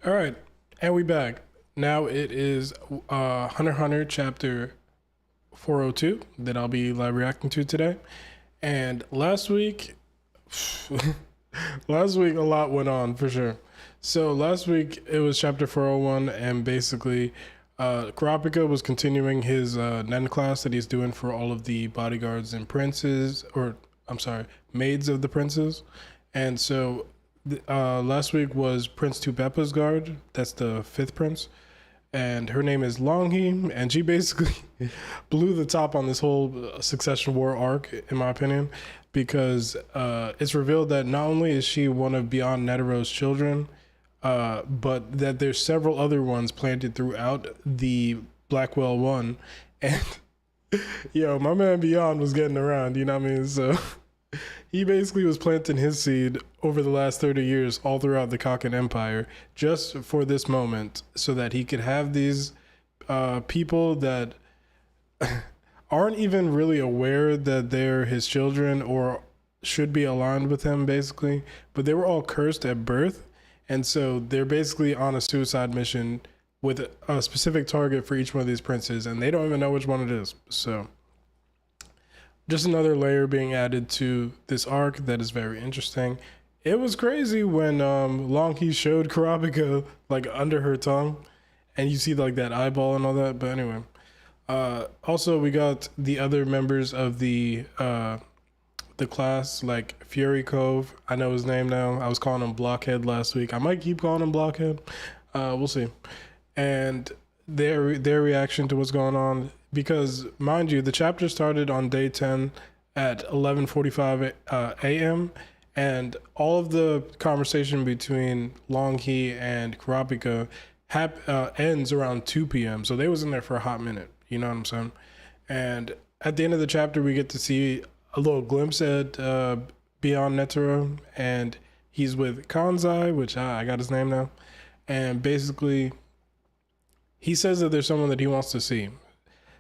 All right, and we back. Now it is Hunter x Hunter chapter 402 that I'll be live reacting to today. And last week, last week a lot went on for sure. So last week it was chapter 401, and basically, Kurapika was continuing his Nen class that he's doing for all of the bodyguards and princes, or I'm sorry, maids of the princes. And so last week was Prince Tubepa's guard. That's the fifth prince, and her name is Longhi, and she basically blew the top on this whole Succession War arc, in my opinion, because it's revealed that not only is she one of Beyond Netero's children, but that there's several other ones planted throughout the Blackwell one, and yo, my man Beyond was getting around, you know what I mean? So he basically was planting his seed over the last 30 years all throughout the Kaken Empire just for this moment so that he could have these people that aren't even really aware that they're his children or should be aligned with him, basically. But they were all cursed at birth. And so they're basically on a suicide mission with a specific target for each one of these princes, and they don't even know which one it is. So just another layer being added to this arc that is very interesting. It was crazy when Longhi showed Kurapika like under her tongue, and you see like that eyeball and all that. But anyway, also we got the other members of the class, like Fury Cove. I know his name now. I was calling him Blockhead last week. I might keep calling him Blockhead. We'll see. And their reaction to what's going on, because mind you, the chapter started on day 10 at 11:45 a.m. and all of the conversation between Longhi and Kurapika ends around 2 p.m. So they was in there for a hot minute, you know what I'm saying? And at the end of the chapter, we get to see a little glimpse at Beyond Netero, and he's with Kanzai, which I got his name now, and basically he says that there's someone that he wants to see.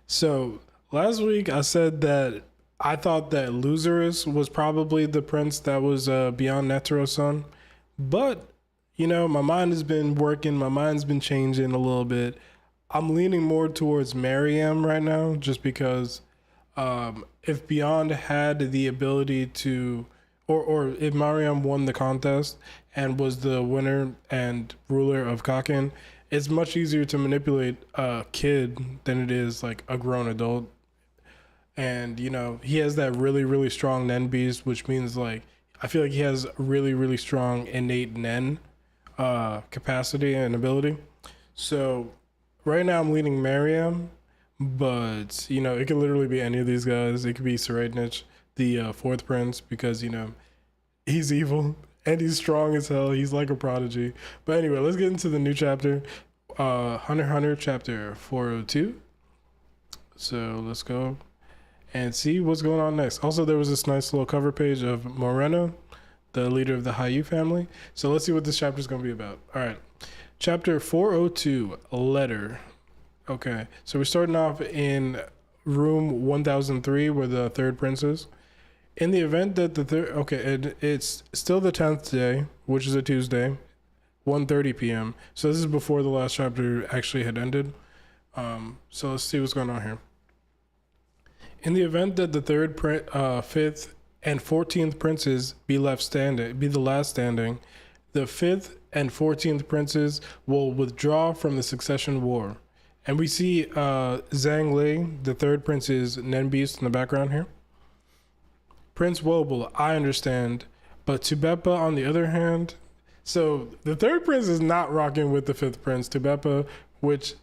So last week I said that I thought that Loserus was probably the prince that was Beyond Netero's son, but you know, my mind has been working, my mind's been changing a little bit. I'm leaning more towards Mariam right now, just because if Beyond had the ability to, or if Mariam won the contest and was the winner and ruler of Kaken, it's much easier to manipulate a kid than it is like a grown adult. And you know, he has that really strong Nen beast, which means like I feel like he has really strong innate Nen capacity and ability. So right now I'm leaning Mariam, but you know, it could literally be any of these guys. It could be Serednich, the fourth prince, because you know, he's evil and he's strong as hell. He's like a prodigy. But anyway, let's get into the new chapter. Hunter x Hunter chapter 402. So let's go and see what's going on next. Also, there was this nice little cover page of Moreno, the leader of the Hayu family. So let's see what this chapter is going to be about. All right. Chapter 402, Letter. Okay. So we're starting off in room 1003 where the third prince is. In the event that the third, okay, it's still the 10th day, which is a Tuesday, 1:30 p.m. So this is before the last chapter actually had ended. So let's see what's going on here. In the event that the third, fifth, and 14th princes be the last standing, the fifth and 14th princes will withdraw from the Succession War. And we see Zhang Lei, the third prince's Nen beast in the background here. Prince Wobble, I understand, but Tubepa on the other hand. So the third prince is not rocking with the fifth prince, Tubepa, which,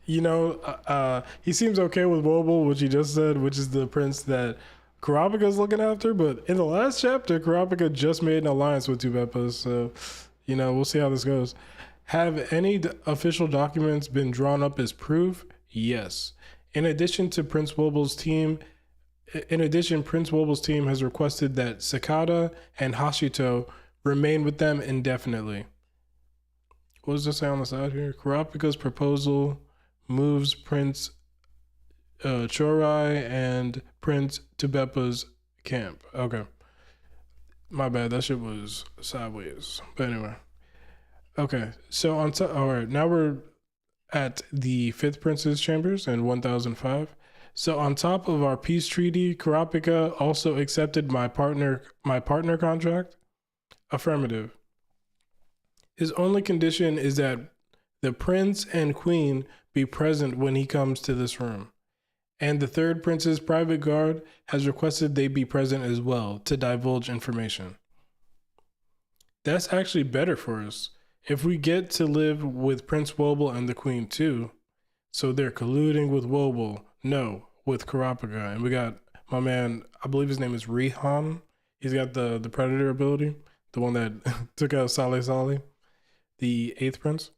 you know, he seems okay with Wobble, which he just said, which is the prince that Kurapika's looking after. But in the last chapter, Kurapika just made an alliance with Tubepa, so, you know, we'll see how this goes. Have any official documents been drawn up as proof? Yes. In addition, Prince Wobble's team has requested that Sakata and Hashito remain with them indefinitely. What does this say on the side here? Kurapika's proposal moves Prince Chorai and Prince Tubepa's camp. Okay. My bad, that shit was sideways. But anyway. Okay, so on top, all right, now we're at the fifth prince's chambers in 1005. So on top of our peace treaty, Karapika also accepted my partner contract. Affirmative. His only condition is that the prince and queen be present when he comes to this room. And the third prince's private guard has requested they be present as well to divulge information. That's actually better for us. If we get to live with Prince Wobble and the queen too, so they're colluding with Wobble, no, with Karapika. And we got my man, I believe his name is Rihan. He's got the predator ability, the one that took out Saleh, the eighth prince.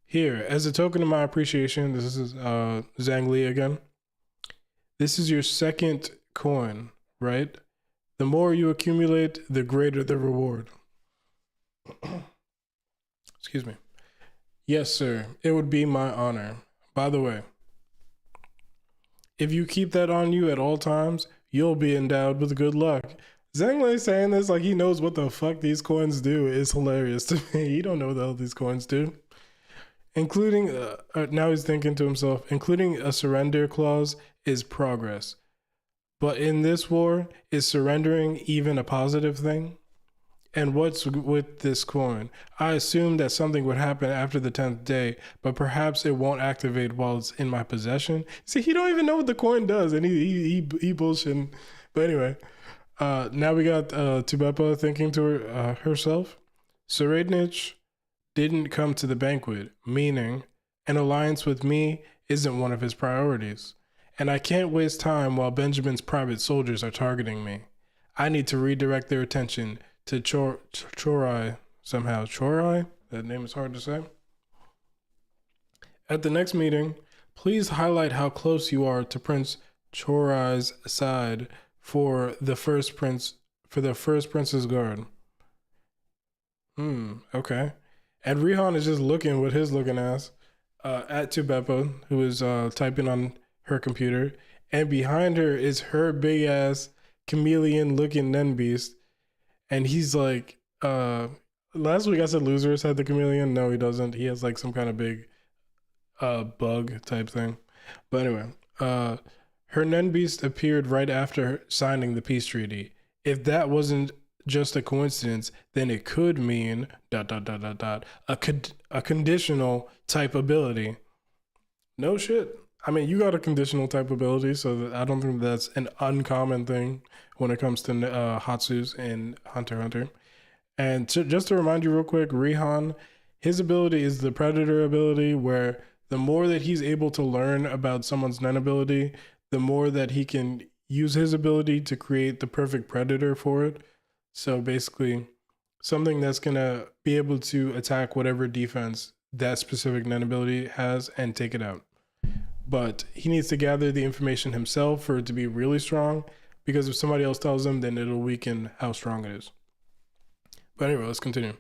Here, as a token of my appreciation, this is Zhang Li again. This is your second coin, right? The more you accumulate, the greater the reward. Excuse me. Yes, sir. It would be my honor. By the way, if you keep that on you at all times, you'll be endowed with good luck. Zhang Li saying this like he knows what the fuck these coins do is hilarious to me. He don't know what the hell these coins do. Including, now he's thinking to himself, including a surrender clause is progress. But in this war, is surrendering even a positive thing? And what's with this coin? I assume that something would happen after the 10th day, but perhaps it won't activate while it's in my possession. See, he don't even know what the coin does, and he bullshitting. But anyway, now we got Tubepa thinking to herself. Serednich didn't come to the banquet, meaning an alliance with me isn't one of his priorities. And I can't waste time while Benjamin's private soldiers are targeting me. I need to redirect their attention to Chorai somehow. Chorai? That name is hard to say. At the next meeting, please highlight how close you are to Prince Chorai's side for the first prince's guard. Okay. And Rihan is just looking with his looking ass at Tubepa, who is typing on her computer, and behind her is her big ass chameleon looking Nen beast. And he's like, last week I said losers had the chameleon. No, he doesn't. He has like some kind of big bug type thing. But anyway, her Nen beast appeared right after signing the peace treaty. If that wasn't just a coincidence, then it could mean ... a conditional type ability. No shit. I mean, you got a conditional type ability, so I don't think that's an uncommon thing when it comes to Hatsus in Hunter x Hunter. And just to remind you real quick, Rihan, his ability is the predator ability, where the more that he's able to learn about someone's Nen ability, the more that he can use his ability to create the perfect predator for it. So basically, something that's going to be able to attack whatever defense that specific Nen ability has and take it out. But he needs to gather the information himself for it to be really strong, because if somebody else tells him, then it'll weaken how strong it is. But anyway, let's continue.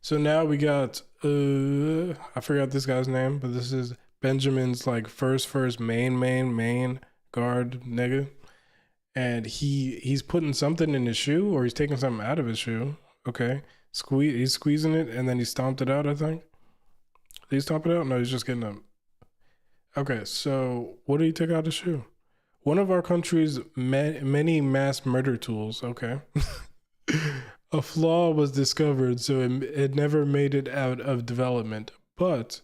So now we got, I forgot this guy's name, but this is Benjamin's like first main guard nigga. And he's putting something in his shoe, or he's taking something out of his shoe. Okay. He's squeezing it, and then he stomped it out, I think. Did he stomp it out? No, he's just getting up. Okay, so what did he take out of his shoe? One of our country's many mass murder tools. Okay. A flaw was discovered, so it never made it out of development. But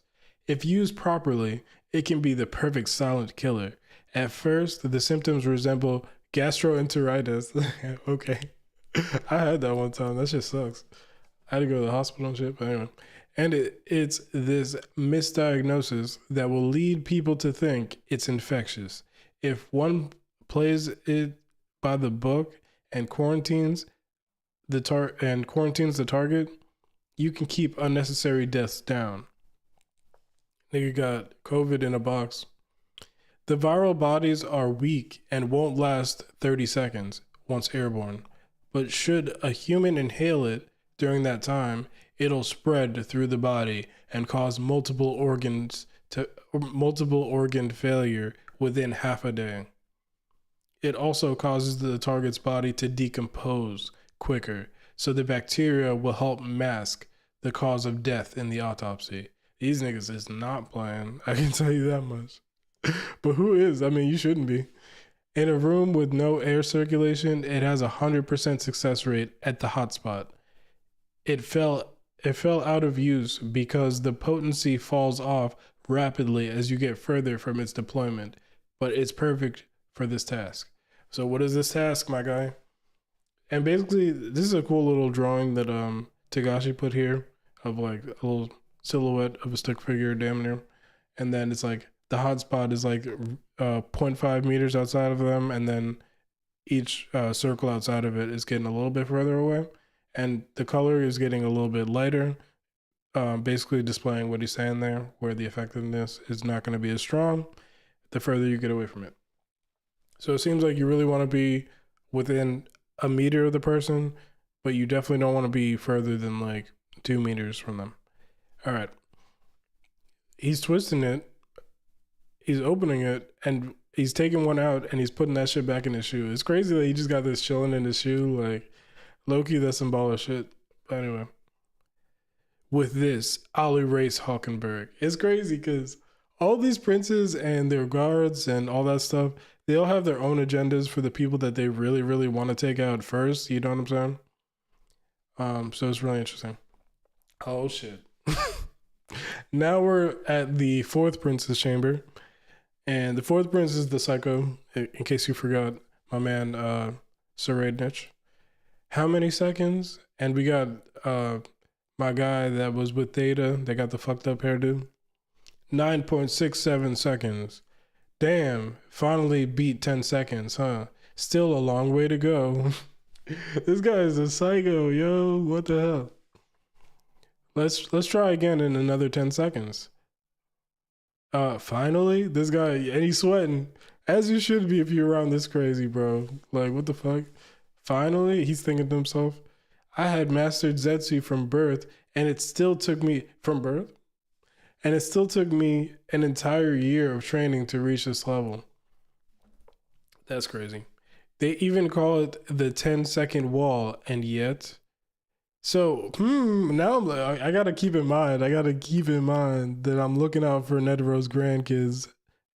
if used properly, it can be the perfect silent killer. At first, the symptoms resemble gastroenteritis. Okay. I had that one time. That shit sucks. I had to go to the hospital and shit, but anyway. And it's this misdiagnosis that will lead people to think it's infectious. If one plays it by the book and quarantines the target, you can keep unnecessary deaths down. Nigga got COVID in a box. The viral bodies are weak and won't last 30 seconds once airborne. But should a human inhale it during that time, it'll spread through the body and cause multiple organ failure within half a day. It also causes the target's body to decompose quicker, so the bacteria will help mask the cause of death in the autopsy. These niggas is not playing. I can tell you that much. But who is? I mean, you shouldn't be. In a room with no air circulation, it has 100% success rate at the hotspot. It fell out of use because the potency falls off rapidly as you get further from its deployment, but it's perfect for this task. So what is this task, my guy? And basically, this is a cool little drawing that Tagashi put here of like a little silhouette of a stick figure, damn near. And then it's like the hotspot is like 0.5 meters outside of them, and then each circle outside of it is getting a little bit further away, and the color is getting a little bit lighter, basically displaying what he's saying there, where the effectiveness is not going to be as strong the further you get away from it. So it seems like you really want to be within a meter of the person, but you definitely don't want to be further than like 2 meters from them. All right. He's twisting it. He's opening it, and he's taking one out, and he's putting that shit back in his shoe. It's crazy that he just got this chilling in his shoe. Like, low-key, that's some baller shit. But anyway. With this, I'll erase Hockenberg. It's crazy because all these princes and their guards and all that stuff, they all have their own agendas for the people that they really, really want to take out first. You know what I'm saying? So it's really interesting. Oh, shit. Now we're at the fourth prince's chamber. And the fourth prince is the psycho, in case you forgot, my man, Serednich. How many seconds? And we got my guy that was with Theta, that got the fucked up hairdo. 9.67 seconds. Damn, finally beat 10 seconds, huh? Still a long way to go. This guy is a psycho, yo. What the hell? Let's try again in another 10 seconds. Finally, this guy, and he's sweating, as you should be if you're around this crazy, bro. Like, what the fuck? Finally, he's thinking to himself, I had mastered Zetsu from birth, and it still took me and it still took me an entire year of training to reach this level. That's crazy. They even call it the 10-second wall, and yet. So, now I'm like, I gotta keep in mind that I'm looking out for Netero's grandkids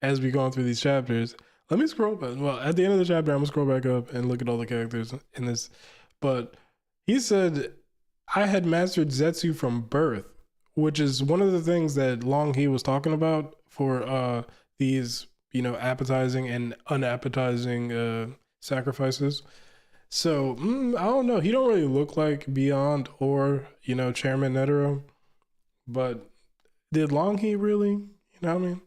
as we go through these chapters. Let me scroll back. Well, at the end of the chapter, I'm gonna scroll back up and look at all the characters in this. But he said, I had mastered Zetsu from birth, which is one of the things that Long He was talking about for these, appetizing and unappetizing sacrifices. So, I don't know. He don't really look like Beyond or, Chairman Netero. But did Long He really? You know what I mean?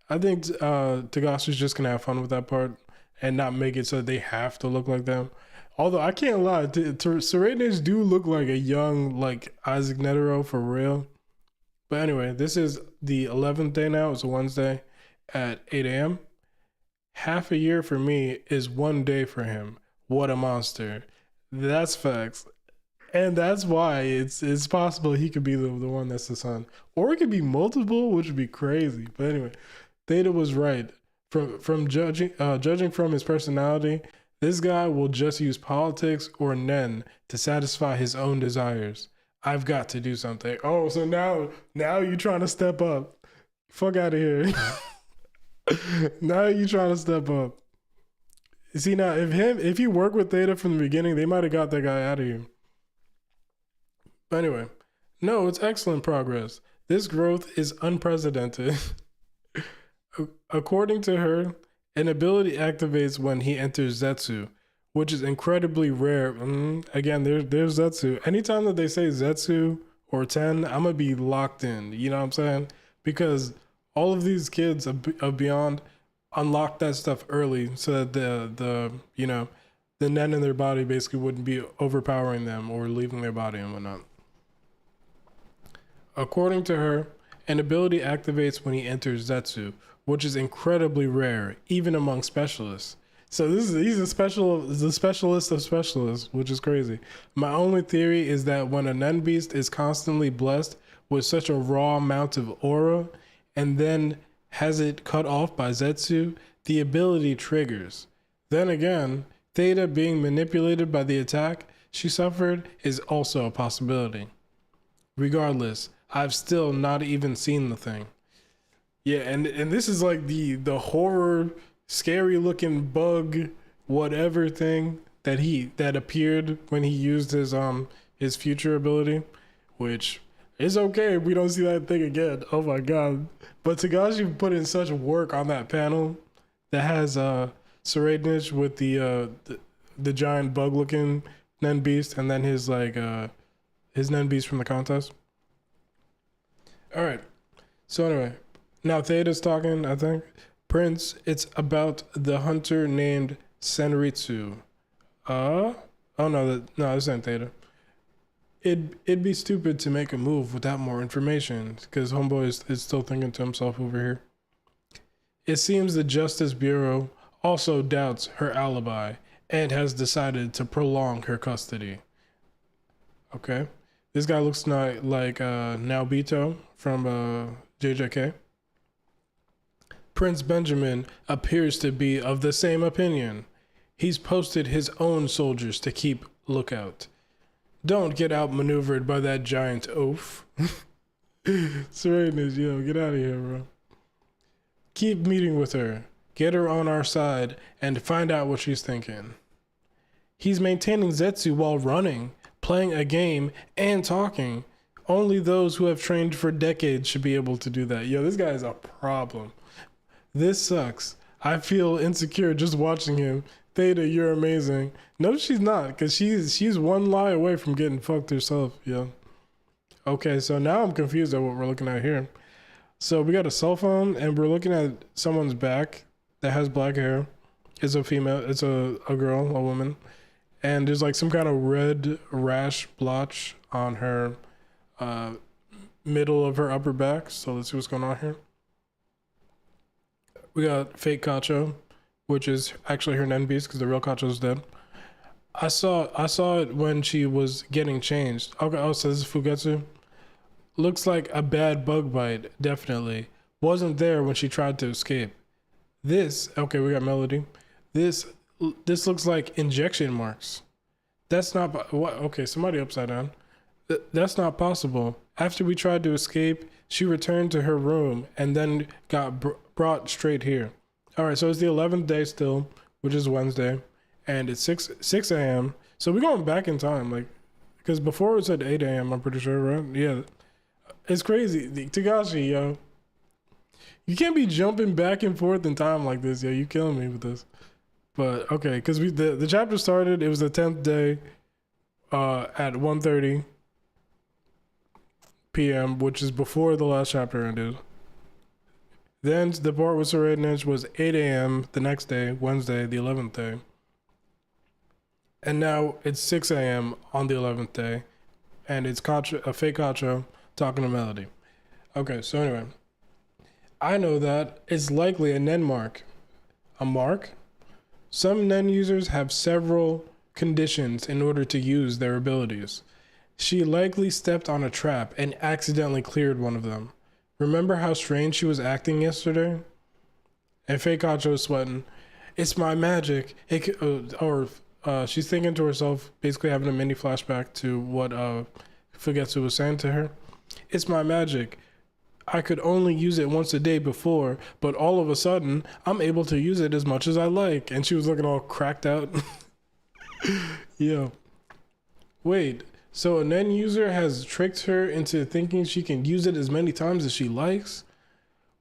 I think Tagashi's just going to have fun with that part and not make it so they have to look like them. Although, I can't lie. Serenage do look like a young, like, Isaac Netero for real. But anyway, this is the 11th day now. It's a Wednesday at 8 a.m. Half a year for me is 1 day for him. What a monster. That's facts. And that's why it's possible he could be the one that's the son. Or it could be multiple, which would be crazy. But anyway, Theta was right. From judging from his personality, this guy will just use politics or nen to satisfy his own desires. I've got to do something. Oh, so now you're trying to step up. Fuck out of here. Now you're trying to step up. See, now, if you work with Theta from the beginning, they might have got that guy out of you. But anyway, no, it's excellent progress. This growth is unprecedented. According to her, an ability activates when he enters Zetsu, which is incredibly rare. Again, there's Zetsu. Anytime that they say Zetsu or 10, I'm going to be locked in. You know what I'm saying? Because all of these kids of Beyond unlock that stuff early so that the nen in their body basically wouldn't be overpowering them or leaving their body and whatnot. According to her, an ability activates when he enters Zetsu, which is incredibly rare, even among specialists. So he's a specialist of specialists, which is crazy. My only theory is that when a nen beast is constantly blessed with such a raw amount of aura, and then has it cut off by Zetsu, the ability triggers. Then again, Theta being manipulated by the attack she suffered is also a possibility. Regardless, I've still not even seen the thing. Yeah, and this is like the horror, scary looking bug, whatever thing that appeared when he used his future ability, which is okay if we don't see that thing again. Oh my god! But Tagashi put in such work on that panel that has Serenich with the giant bug looking Nen Beast, and then his Nen Beast from the contest. All right. So anyway, now Theta's talking. I think Prince. It's about the hunter named Senritsu. Oh no, this ain't Theta. It'd be stupid to make a move without more information, because Homeboy is still thinking to himself over here. It seems the Justice Bureau also doubts her alibi and has decided to prolong her custody. Okay. This guy looks like Naobito from JJK. Prince Benjamin appears to be of the same opinion. He's posted his own soldiers to keep lookout. Don't get outmaneuvered by that giant oaf. Serenus, yo, get out of here, bro. Keep meeting with her. Get her on our side and find out what she's thinking. He's maintaining Zetsu while running, playing a game, and talking. Only those who have trained for decades should be able to do that. Yo, this guy is a problem. This sucks. I feel insecure just watching him. Theta, you're amazing. No, she's not, because she's one lie away from getting fucked herself, yo. Okay, so now I'm confused at what we're looking at here. So we got a cell phone, and we're looking at someone's back that has black hair. It's a female, it's a girl, a woman. And there's like some kind of red rash blotch on her middle of her upper back. So let's see what's going on here. We got fake Kacho, which is actually her Nen Beast because the real Kacho's dead. I saw it when she was getting changed. Okay, oh, so this is Fugetsu. Looks like a bad bug bite, definitely. Wasn't there when she tried to escape. This, okay, we got Melody. This looks like injection marks. That's not, what? Okay, somebody upside down. That's not possible. After we tried to escape, she returned to her room and then got brought straight here. All right, so it's the 11th day still, which is Wednesday, and it's 6 a.m. So we're going back in time, like, because before it said 8 a.m., I'm pretty sure, right? Yeah, it's crazy. Tagashi, yo. You can't be jumping back and forth in time like this, yo. You killing me with this. But, okay, because the chapter started, it was the 10th day at 1:30 p.m., which is before the last chapter ended. Then the part with Serenich was 8 a.m. the next day, Wednesday, the 11th day. And now it's 6 a.m. on the 11th day, and it's a fake Kacho talking to Melody. Okay, so anyway, I know that it's likely a Nen mark. A mark? Some Nen users have several conditions in order to use their abilities. She likely stepped on a trap and accidentally cleared one of them. Remember how strange she was acting yesterday? And fake Kacho is sweating. It's my magic. She's thinking to herself, basically having a mini flashback to what Fugetsu was saying to her. It's my magic. I could only use it once a day before, but all of a sudden, I'm able to use it as much as I like. And she was looking all cracked out. Yeah. Wait. So a Nen user has tricked her into thinking she can use it as many times as she likes?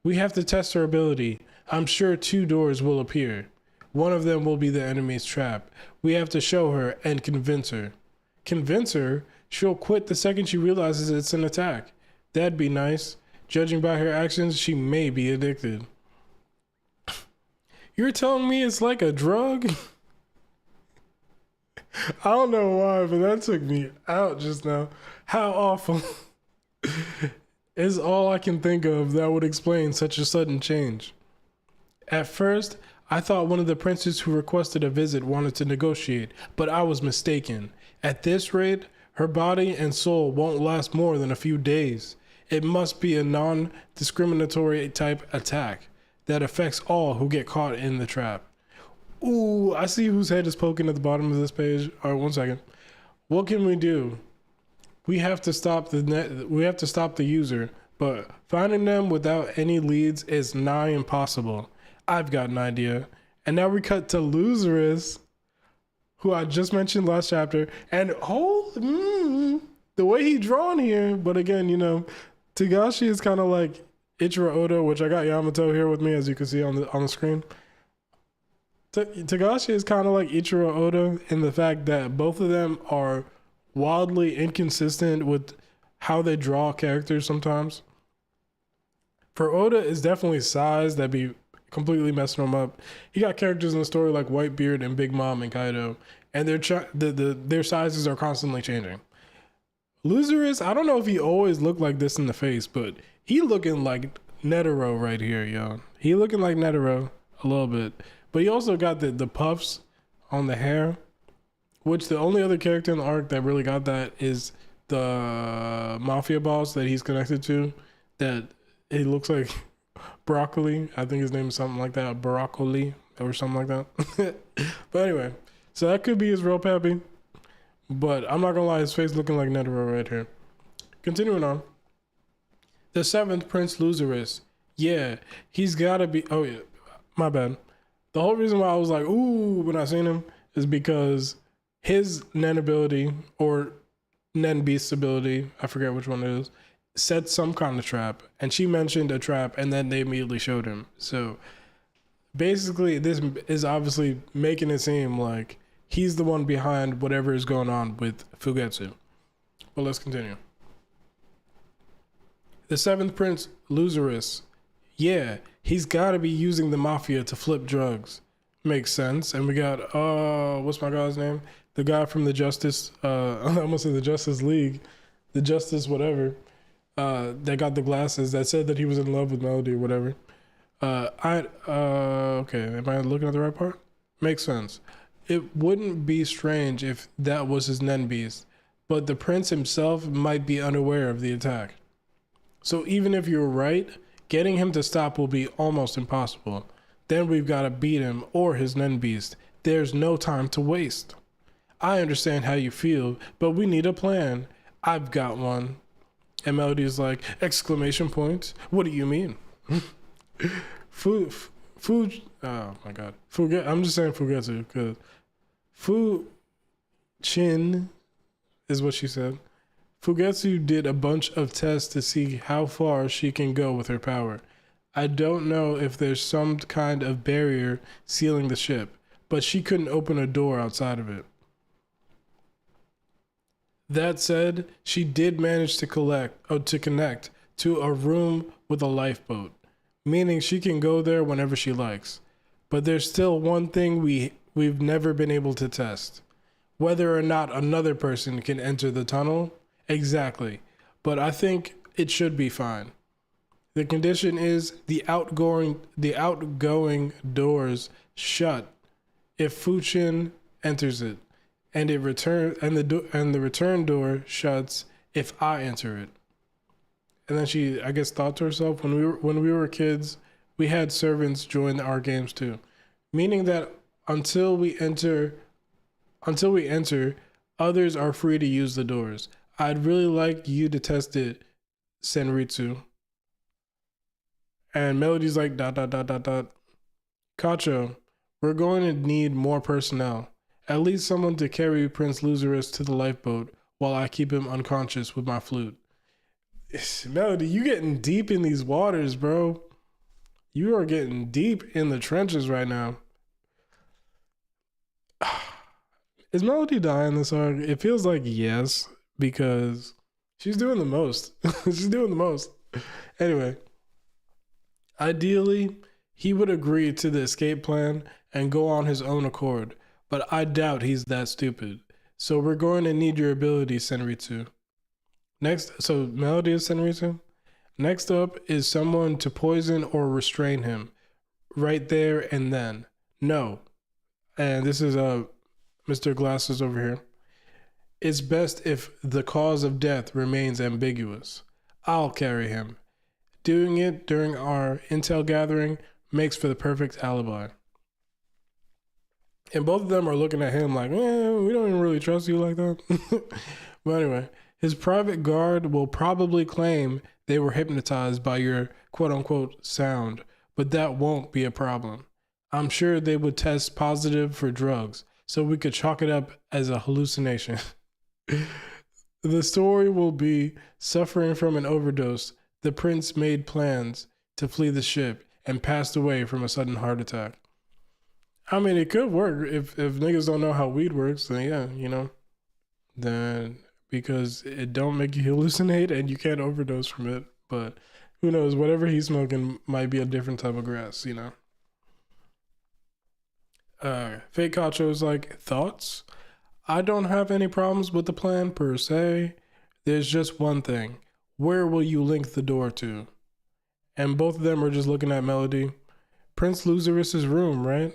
We have to test her ability. I'm sure 2 doors will appear. One of them will be the enemy's trap. We have to show her and convince her. Convince her? She'll quit the second she realizes it's an attack. That'd be nice. Judging by her actions, she may be addicted. You're telling me it's like a drug? I don't know why, but that took me out just now. How awful. Is all I can think of that would explain such a sudden change. At first, I thought one of the princes who requested a visit wanted to negotiate, but I was mistaken. At this rate, her body and soul won't last more than a few days. It must be a non-discriminatory type attack that affects all who get caught in the trap. Ooh, I see whose head is poking at the bottom of this page. All right, 1 second. What can we do? We have to stop the net. We have to stop the user, but finding them without any leads is nigh impossible. I've got an idea. And now we cut to Loserus, who I just mentioned last chapter, and the way he drawn here. But again, Tagashi is kind of like Ichiro Oda, which I got Yamato here with me, as you can see on the screen. Tagashi is kind of like Ichiro Oda in the fact that both of them are wildly inconsistent with how they draw characters sometimes. For Oda, it's definitely size that be completely messing him up. He got characters in the story like Whitebeard and Big Mom and Kaido, and their sizes are constantly changing. Loserus, I don't know if he always looked like this in the face, but he looking like Netero right here, yo. He looking like Netero a little bit. But he also got the puffs on the hair, which the only other character in the arc that really got that is the mafia boss that he's connected to, that he looks like Broccoli. I think his name is something like that, Broccoli or something like that. But anyway, so that could be his real pappy. But I'm not gonna lie, his face looking like Netero right here. Continuing on. The 7th Prince Loserus. Yeah, he's gotta be, oh yeah, my bad. The whole reason why I was like, ooh, when I seen him is because his Nen ability, or Nen Beast ability, I forget which one it is, set some kind of trap. And she mentioned a trap, and then they immediately showed him. So basically, this is obviously making it seem like he's the one behind whatever is going on with Fugetsu. But let's continue. The 7th Prince, Loserus. Yeah, he's got to be using the mafia to flip drugs. Makes sense. And we got, what's my guy's name? The guy from the Justice, I almost said the Justice League, the Justice whatever, that got the glasses, that said that he was in love with Melody or whatever. Okay, am I looking at the right part? Makes sense. It wouldn't be strange if that was his Nen Beast, but the prince himself might be unaware of the attack. So even if you're right, getting him to stop will be almost impossible. Then we've got to beat him or his Nen Beast. There's no time to waste. I understand how you feel, but we need a plan. I've got one. And Melody's like, exclamation points. What do you mean? Oh my god. I'm just saying Fugetsu, because Fu-Chin is what she said. Fugetsu did a bunch of tests to see how far she can go with her power. I don't know if there's some kind of barrier sealing the ship, but she couldn't open a door outside of it. That said, she did manage to connect to a room with a lifeboat, meaning she can go there whenever she likes. But there's still one thing we've never been able to test. Whether or not another person can enter the tunnel. Exactly. But I think it should be fine. The condition is the outgoing doors shut if Fuchin enters it, and the return door shuts if I enter it. And then she, I guess, thought to herself, when we were kids, we had servants join our games too, meaning that until we enter, others are free to use the doors. I'd really like you to test it, Senritsu. And Melody's like, ... Kacho, we're going to need more personnel. At least someone to carry Prince Loserus to the lifeboat while I keep him unconscious with my flute. Melody, you getting deep in these waters, bro. You are getting deep in the trenches right now. Is Melody dying this arc? It feels like yes, because she's doing the most. She's doing the most. Anyway, ideally, he would agree to the escape plan and go on his own accord, but I doubt he's that stupid. So we're going to need your ability, Senritsu. So Melody is Senritsu. Next up is someone to poison or restrain him. Right there and then. No. And this is Mr. Glasses over here. It's best if the cause of death remains ambiguous. I'll carry him. Doing it during our intel gathering makes for the perfect alibi. And both of them are looking at him like, we don't even really trust you like that. But anyway, His private guard will probably claim they were hypnotized by your quote unquote sound, but that won't be a problem. I'm sure they would test positive for drugs, so we could chalk it up as a hallucination. The story will be suffering from an overdose. The prince made plans to flee the ship and passed away from a sudden heart attack. I mean, it could work if niggas don't know how weed works. Then yeah, then because it don't make you hallucinate and you can't overdose from it. But who knows? Whatever he's smoking might be a different type of grass. Fake Cacho is like, thoughts? I don't have any problems with the plan per se. There's just one thing. Where will you link the door to? And both of them are just looking at Melody. Prince Luzerus's room, right?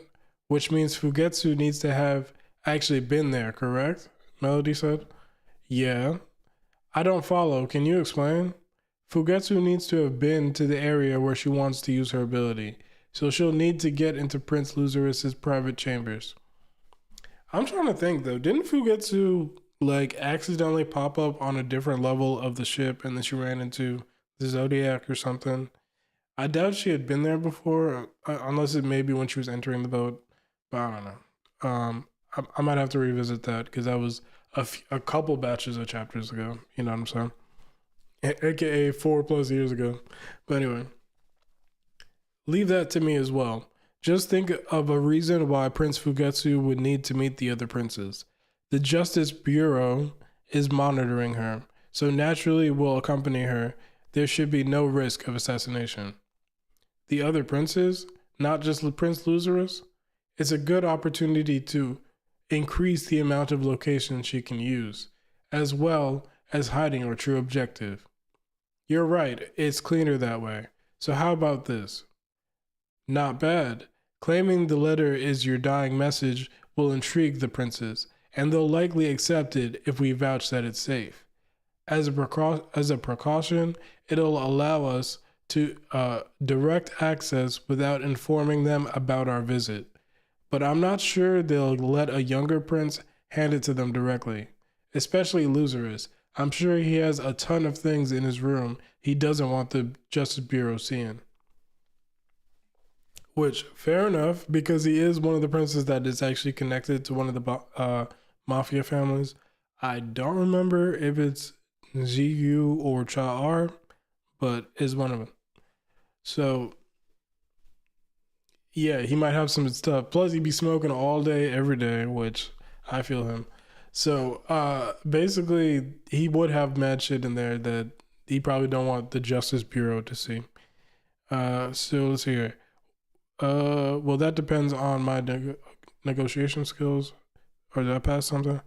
Which means Fugetsu needs to have actually been there, correct? Melody said. Yeah. I don't follow. Can you explain? Fugetsu needs to have been to the area where she wants to use her ability, so she'll need to get into Prince Luzerus's private chambers. I'm trying to think though, didn't Fugetsu like accidentally pop up on a different level of the ship and then she ran into the Zodiac or something? I doubt she had been there before, unless it may be when she was entering the boat, but I don't know. I might have to revisit that because that was a couple batches of chapters ago, you know what I'm saying? AKA 4+ years ago. But anyway, leave that to me as well. Just think of a reason why Prince Fugetsu would need to meet the other princes. The Justice Bureau is monitoring her, so naturally will accompany her. There should be no risk of assassination. The other princes, not just Prince Luzerus, it's a good opportunity to increase the amount of locations she can use, as well as hiding her true objective. You're right, it's cleaner that way. So how about this? Not bad. Claiming the letter is your dying message will intrigue the princes, and they'll likely accept it if we vouch that it's safe. As a precaution, it'll allow us to direct access without informing them about our visit. But I'm not sure they'll let a younger prince hand it to them directly, especially Luzerus. I'm sure he has a ton of things in his room he doesn't want the Justice Bureau seeing. Which, fair enough, because he is one of the princes that is actually connected to one of the mafia families. I don't remember if it's Ziyu or Cha'ar, but is one of them. So, yeah, he might have some stuff. Plus, he'd be smoking all day, every day, which I feel him. So, basically, he would have mad shit in there that he probably don't want the Justice Bureau to see. So, let's see here. Well, that depends on my negotiation skills. Or did I pass something?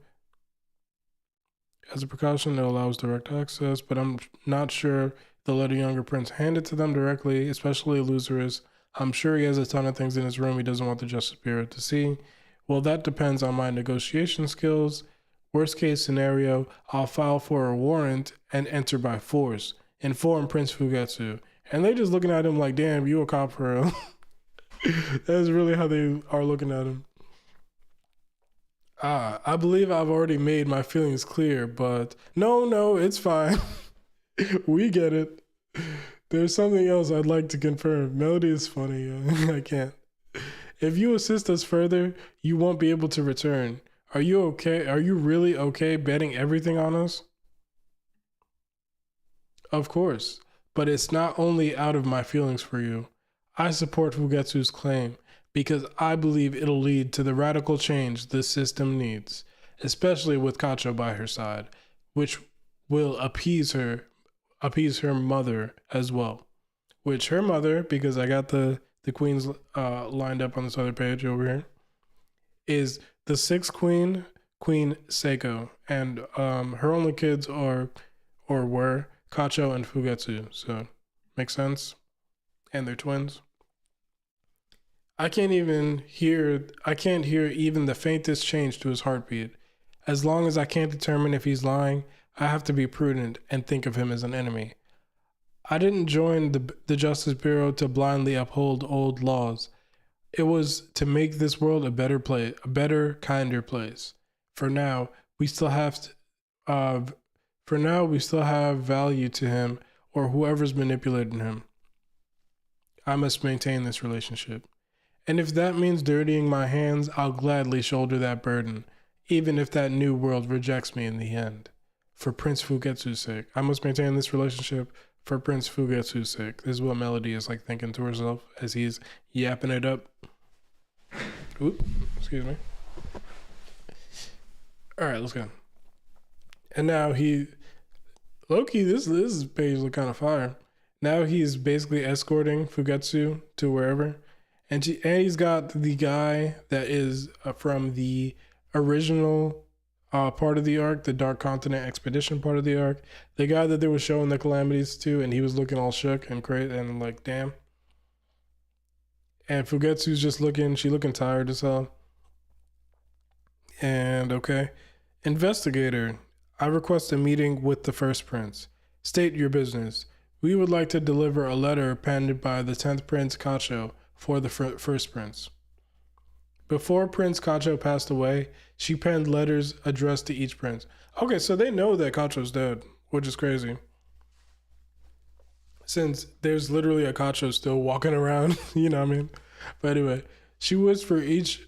As a precaution, it allows direct access, but I'm not sure they'll let a younger prince hand it to them directly, especially Luzerus. I'm sure he has a ton of things in his room he doesn't want the Justice Bureau to see. Well, that depends on my negotiation skills. Worst case scenario, I'll file for a warrant and enter by force. Inform Prince Fugetsu. And they just looking at him like, damn, you a cop for real. That's really how they are looking at him. I believe I've already made my feelings clear, but no, it's fine. We get it. There's something else I'd like to confirm. Melody is funny. I can't. If you assist us further, you won't be able to return. Are you okay? Are you really okay betting everything on us? Of course, but it's not only out of my feelings for you. I support Fugetsu's claim because I believe it'll lead to the radical change this system needs, especially with Cacho by her side, which will appease her mother as well. Which her mother, because I got the queens lined up on this other page over here, is the sixth queen, Queen Seiko, and her only kids are or were Cacho and Fugetsu. So makes sense. And they're twins. I can't hear even the faintest change to his heartbeat. As long as I can't determine if he's lying, I have to be prudent and think of him as an enemy. I didn't join the Justice Bureau to blindly uphold old laws. It was to make this world a better place, a better, kinder place. For now, we still have to For now, we still have value to him or whoever's manipulating him. I must maintain this relationship. And if that means dirtying my hands, I'll gladly shoulder that burden, even if that new world rejects me in the end. For Prince Fugetsu's sake. I must maintain this relationship for Prince Fugetsu's sake. This is what Melody is like thinking to herself as he's yapping it up. Oop, excuse me. Alright, let's go. And now Loki, this page look kind of fire. Now he's basically escorting Fugetsu to wherever. And he's got the guy that is from the original part of the arc, the Dark Continent Expedition part of the arc. The guy that they were showing the calamities to, and he was looking all shook and crazy and like, damn. And Fugetsu's just she looking tired as hell. And okay. Investigator, I request a meeting with the first prince. State your business. We would like to deliver a letter penned by the 10th Prince Kacho for the first prince. Before Prince Kacho passed away, she penned letters addressed to each prince. Okay, so they know that Kacho's dead, which is crazy. Since there's literally a Kacho still walking around, you know what I mean? But anyway, she wished for each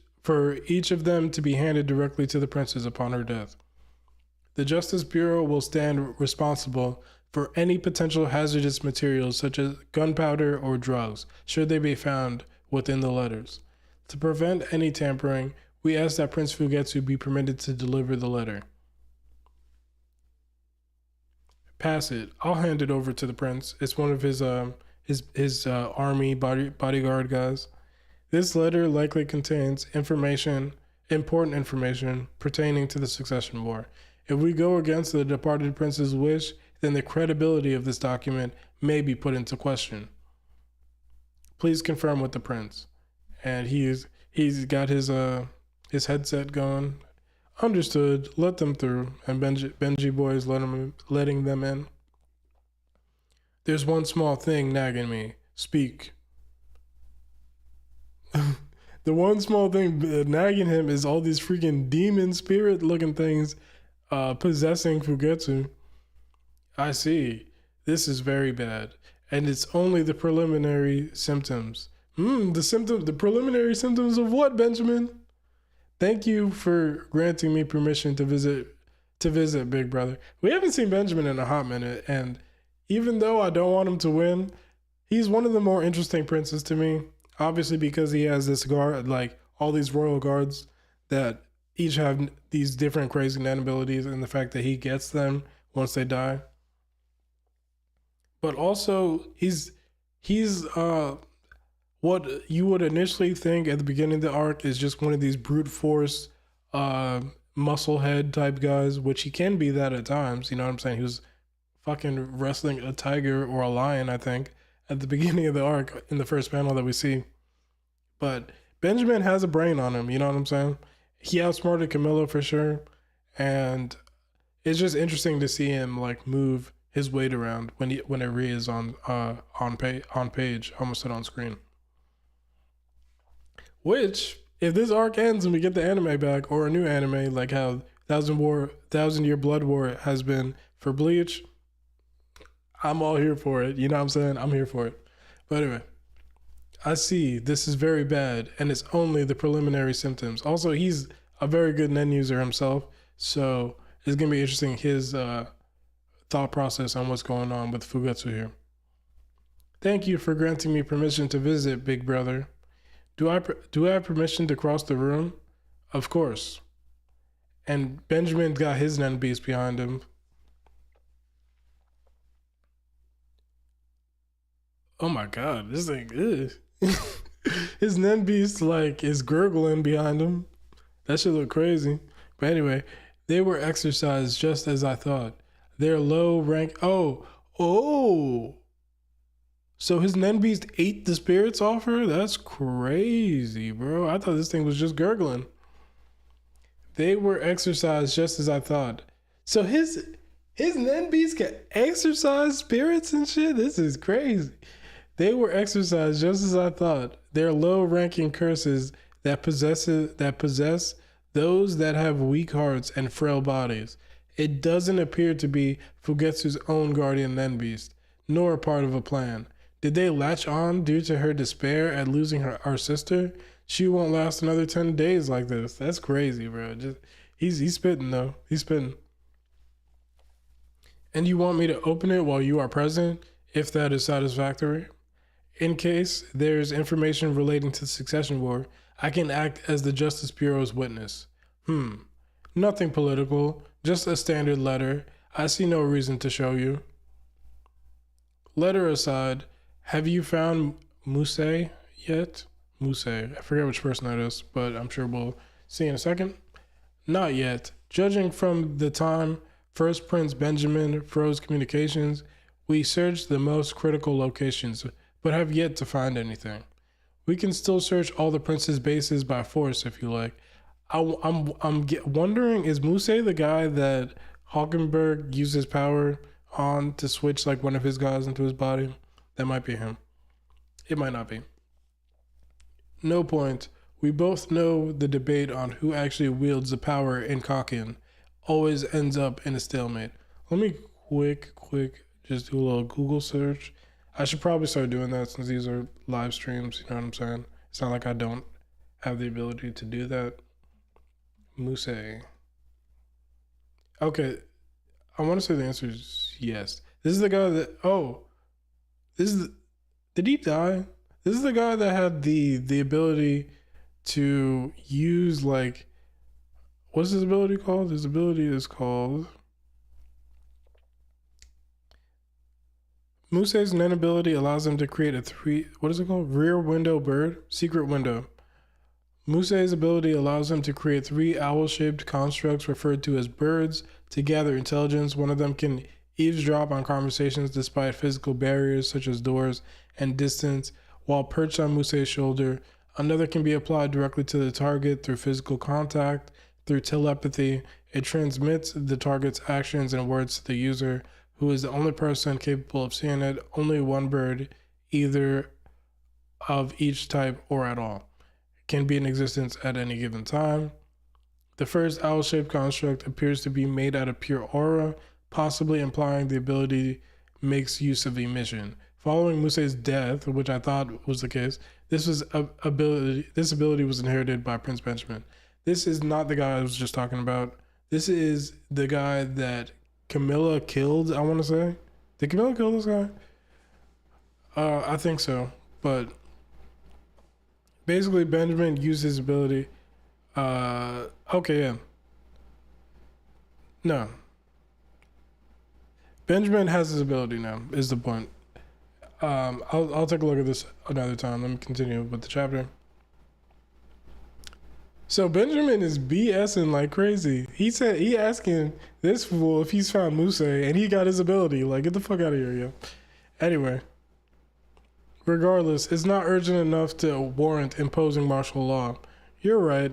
of them to be handed directly to the princes upon her death. The Justice Bureau will stand responsible for any potential hazardous materials such as gunpowder or drugs, should they be found within the letters. To prevent any tampering, we ask that Prince Fugetsu be permitted to deliver the letter. Pass it. I'll hand it over to the prince. It's one of his army bodyguard guys. This letter likely contains important information pertaining to the succession war. If we go against the departed prince's wish, then the credibility of this document may be put into question. Please confirm with the prince. And he's got his headset going. Understood. Let them through. And Benji boy is letting them in. There's one small thing nagging me. Speak. The one small thing nagging him is all these freaking demon spirit looking things possessing Fugetsu. I see. This is very bad. And it's only the preliminary symptoms. The preliminary symptoms of what, Benjamin? Thank you for granting me permission to visit Big Brother. We haven't seen Benjamin in a hot minute, and even though I don't want him to win, he's one of the more interesting princes to me. Obviously because he has this guard, like all these royal guards that each have these different crazy nan abilities, and the fact that he gets them once they die. But also he's what you would initially think at the beginning of the arc is just one of these brute force muscle head type guys, which he can be that at times, you know what I'm saying? He was fucking wrestling a tiger or a lion, I think, at the beginning of the arc in the first panel that we see. But Benjamin has a brain on him, you know what I'm saying? He outsmarted Camilla for sure, and it's just interesting to see him like move his weight around whenever he is on page, almost said on screen. Which, if this arc ends and we get the anime back, or a new anime like how Thousand Year Blood War has been for Bleach, I'm all here for it. You know what I'm saying? I'm here for it. But anyway, I see this is very bad, and it's only the preliminary symptoms. Also, he's a very good Nen user himself, so it's gonna be interesting his thought process on what's going on with Fugetsu here. Thank you for granting me permission to visit, Big Brother. Do I have permission to cross the room? Of course. And Benjamin's got his Nen beast behind him. Oh my god, this thing is. His Nen beast like is gurgling behind him. That should look crazy. But anyway, they were exercised just as I thought. Their low rank. Oh. So his Nen beast ate the spirits off her? That's crazy, bro. I thought this thing was just gurgling. They were exercised just as I thought. So his Nen beast can exercise spirits and shit? This is crazy. They were exercised just as I thought. They're low-ranking curses that possess those that have weak hearts and frail bodies. It doesn't appear to be Fugetsu's own guardian Nen beast, nor a part of a plan. Did they latch on due to her despair at losing our sister? She won't last another 10 days like this. That's crazy, bro. He's spitting though. He's spitting. And you want me to open it while you are present, if that is satisfactory? In case there is information relating to the succession war, I can act as the Justice Bureau's witness. Nothing political, just a standard letter. I see no reason to show you. Letter aside, have you found Musei yet? Musei, I forget which person that is, but I'm sure we'll see in a second. Not yet. Judging from the time First Prince Benjamin froze communications, we searched the most critical locations, but have yet to find anything. We can still search all the prince's bases by force if you like. I'm wondering, is Musei the guy that Hawkenberg used his power on to switch like one of his guys into his body? That might be him. It might not be. No point. We both know the debate on who actually wields the power in Kakin always ends up in a stalemate. Let me quick just do a little Google search. I should probably start doing that since these are live streams, you know what I'm saying? It's not like I don't have the ability to do that. Musei. Okay, I want to say the answer is yes. This is the guy that, did he die? This is the guy that had the ability to use like, what's his ability called? His ability is called, Musei's Nen ability allows him to create a rear window bird, secret window. Musei's ability allows him to create 3 owl-shaped constructs referred to as birds to gather intelligence. One of them can eavesdrop on conversations despite physical barriers such as doors and distance while perched on Musei's shoulder. Another can be applied directly to the target through physical contact. Through telepathy, it transmits the target's actions and words to the user, who is the only person capable of seeing it. Only one bird, either of each type or at all, can be in existence at any given time. The first owl-shaped construct appears to be made out of pure aura, possibly implying the ability makes use of emission. Following Musei's death, which I thought was the case, this ability was inherited by Prince Benjamin. This is not the guy I was just talking about. This is the guy that Camilla killed, I want to say. Did Camilla kill this guy? I think so. But basically, Benjamin used his ability. Okay, yeah. No. Benjamin has his ability now, is the point. I'll take a look at this another time. Let me continue with the chapter. So Benjamin is BSing like crazy. He said he asking this fool if he's found Musei and he got his ability. Like, get the fuck out of here, yo. Anyway, regardless, it's not urgent enough to warrant imposing martial law. You're right.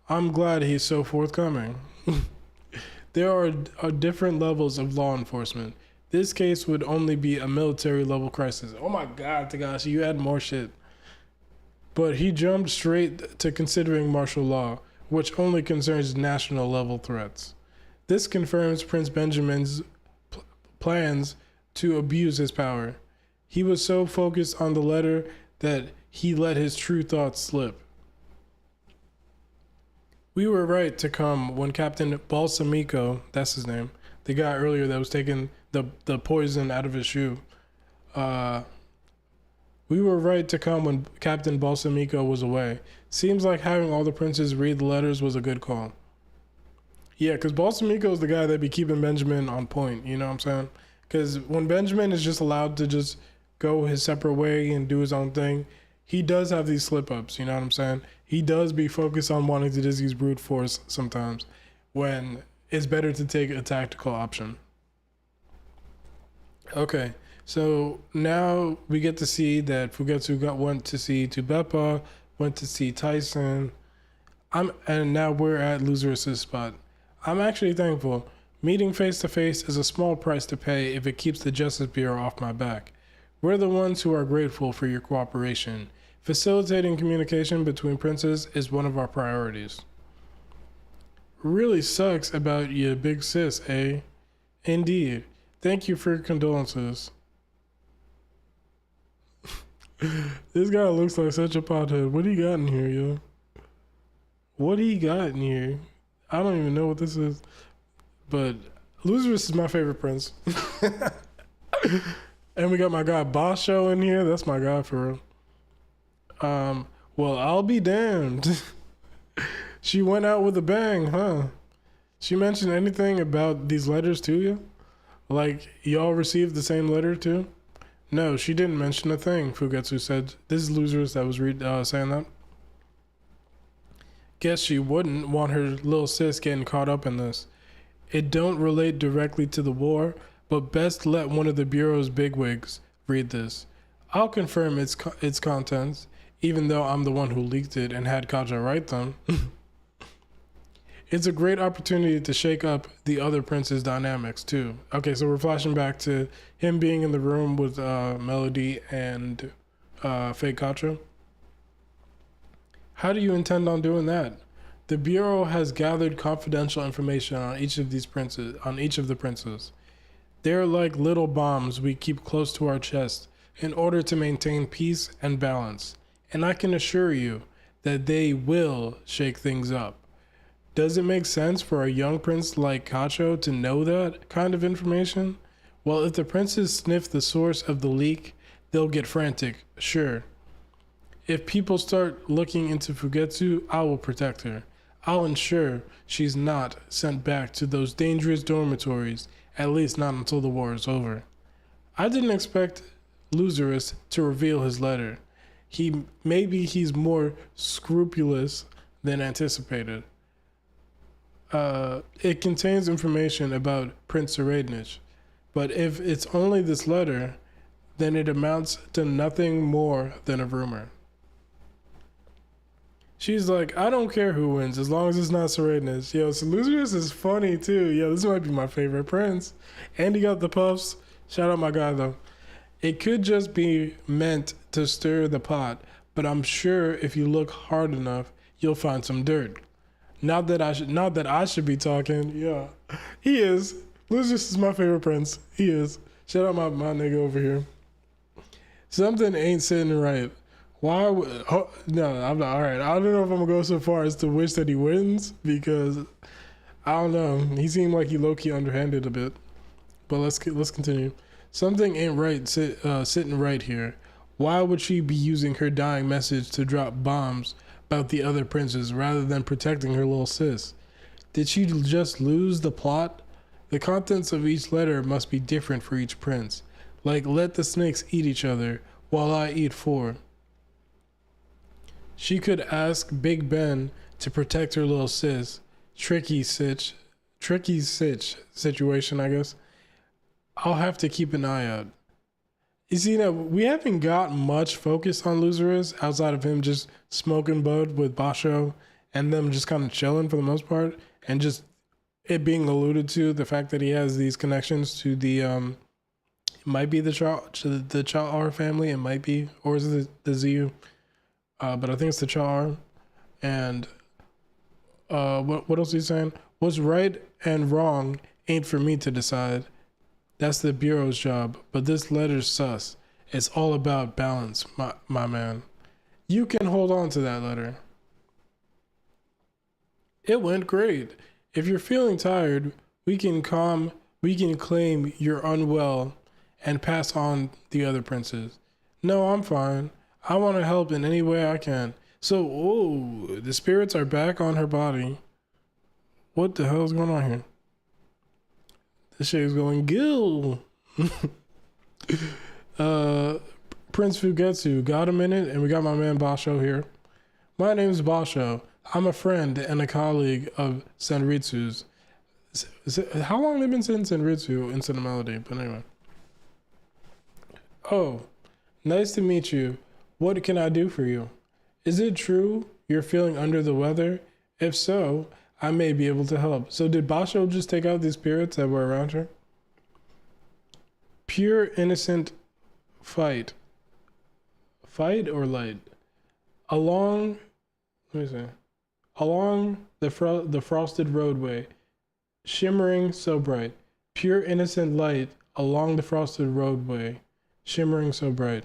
I'm glad he's so forthcoming. There are different levels of law enforcement. This case would only be a military level crisis. Oh my God, Tagashi, you had more shit. But he jumped straight to considering martial law, which only concerns national level threats. This confirms Prince Benjamin's plans to abuse his power. He was so focused on the letter that he let his true thoughts slip. We were right to come when Captain Balsamico, that's his name, the guy earlier that was taking the poison out of his shoe, we were right to come when Captain Balsamico was away. Seems like having all the princes read the letters was a good call. Yeah, because Balsamico is the guy that be keeping Benjamin on point, you know what I'm saying? Because when Benjamin is just allowed to just go his separate way and do his own thing, he does have these slip-ups, you know what I'm saying? He does be focused on wanting to just use brute force sometimes, when it's better to take a tactical option. Okay. So now we get to see that Fugetsu went to see Tubeppa, went to see Tyson, and now we're at Loser's spot. I'm actually thankful. Meeting face to face is a small price to pay if it keeps the Justice Bureau off my back. We're the ones who are grateful for your cooperation. Facilitating communication between princes is one of our priorities. Really sucks about your big sis, eh? Indeed. Thank you for your condolences. This guy looks like such a pothead. What do you got in here, yo? What do you got in here? I don't even know what this is. But Losers is my favorite prince. And we got my guy Basho in here. That's my guy for real. Well, I'll be damned. She went out with a bang, huh? She mentioned anything about these letters to you? Like, y'all received the same letter too? No, she didn't mention a thing, Fugetsu said. This is Losers that was saying that. Guess she wouldn't want her little sis getting caught up in this. It don't relate directly to the war, but best let one of the Bureau's bigwigs read this. I'll confirm its contents, even though I'm the one who leaked it and had Kaja write them. It's a great opportunity to shake up the other prince's dynamics, too. Okay, so we're flashing back to him being in the room with Melody and Fake Kacha. How do you intend on doing that? The Bureau has gathered confidential information on each of the princes. They're like little bombs we keep close to our chest in order to maintain peace and balance. And I can assure you that they will shake things up. Does it make sense for a young prince like Kacho to know that kind of information? Well, if the princes sniff the source of the leak, they'll get frantic, sure. If people start looking into Fugetsu, I will protect her. I'll ensure she's not sent back to those dangerous dormitories, at least not until the war is over. I didn't expect Loserus to reveal his letter. Maybe he's more scrupulous than anticipated. It contains information about Prince Serednich, but if it's only this letter, then it amounts to nothing more than a rumor. She's like, I don't care who wins as long as it's not Serednich. Yo, so Losers is funny too. Yo, this might be my favorite prince. And he got the puffs. Shout out my guy though. It could just be meant to stir the pot, but I'm sure if you look hard enough, you'll find some dirt. Not that I should be talking. Yeah, he is. Lucius is my favorite prince. He is. Shout out my nigga over here. Something ain't sitting right. Why? No, I'm not. All right. I don't know if I'm gonna go so far as to wish that he wins because I don't know. He seemed like he low key underhanded a bit. But let's continue. Something ain't right. Sitting right here. Why would she be using her dying message to drop bombs about the other princes rather than protecting her little sis? Did she just lose the plot? The contents of each letter must be different for each prince. Like, let the snakes eat each other while I eat four. She could ask Big Ben to protect her little sis. Tricky sitch situation, I guess. I'll have to keep an eye out. You see, now we haven't got much focus on Loserus outside of him just smoking bud with Basho and them just kind of chilling for the most part, and just it being alluded to the fact that he has these connections to the it might be the Cha'ar family, it might be, or is it the Ziyu? But I think it's the Cha'ar. And what else is he saying? What's right and wrong ain't for me to decide. That's the Bureau's job, but this letter's sus. It's all about balance, my man. You can hold on to that letter. It went great. If you're feeling tired, we can claim you're unwell and pass on the other princes. No, I'm fine. I want to help in any way I can. So, the spirits are back on her body. What the hell is going on here? This shit is going Gil. Prince Fugetsu, got a minute? And we got my man Basho here. My name's Basho. I'm a friend and a colleague of Senritsu's. How long have they been saying Senritsu instead of Melody? But anyway. Oh, nice to meet you. What can I do for you? Is it true you're feeling under the weather? If so, I may be able to help. So did Basho just take out these spirits that were around her? Pure innocent fight. Fight or light? Let me see. Along the frosted roadway, shimmering so bright, pure innocent light along the frosted roadway, shimmering so bright.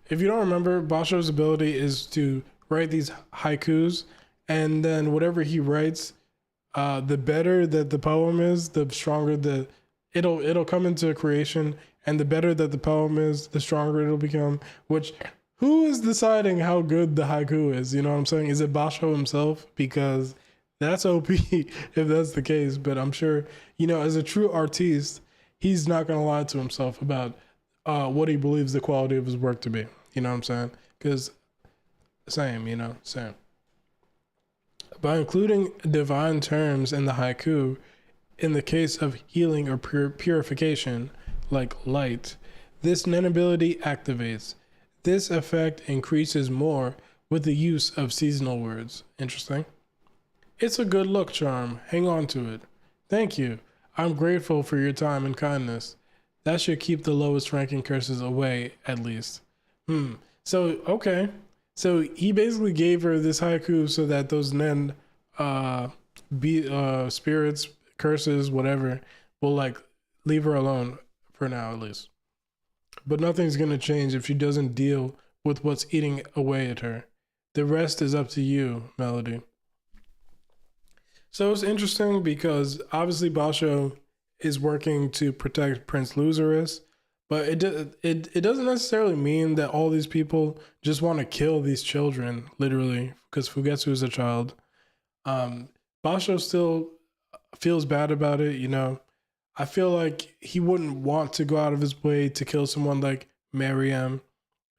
If you don't remember, Basho's ability is to write these haikus, and then whatever he writes, the better that the poem is, the stronger it'll come into creation, and the better that the poem is, the stronger it'll become. Which, who is deciding how good the haiku is? You know what I'm saying? Is it Basho himself? Because that's OP if that's the case. But I'm sure, as a true artiste, he's not gonna lie to himself about what he believes the quality of his work to be. You know what I'm saying? Because same. By including divine terms in the haiku, in the case of healing or purification, like light, this nen ability activates. This effect increases more with the use of seasonal words. Interesting. It's a good look, charm. Hang on to it. Thank you. I'm grateful for your time and kindness. That should keep the lowest ranking curses away, at least. So, okay. So he basically gave her this haiku so that those nen spirits, curses, whatever, will like leave her alone for now at least. But nothing's gonna change if she doesn't deal with what's eating away at her. The rest is up to you, Melody. So it's interesting because obviously Basho is working to protect Prince Luzerus, but it doesn't necessarily mean that all these people just want to kill these children, literally, because Fugetsu is a child. Basho still feels bad about it, I feel like he wouldn't want to go out of his way to kill someone like Mariam,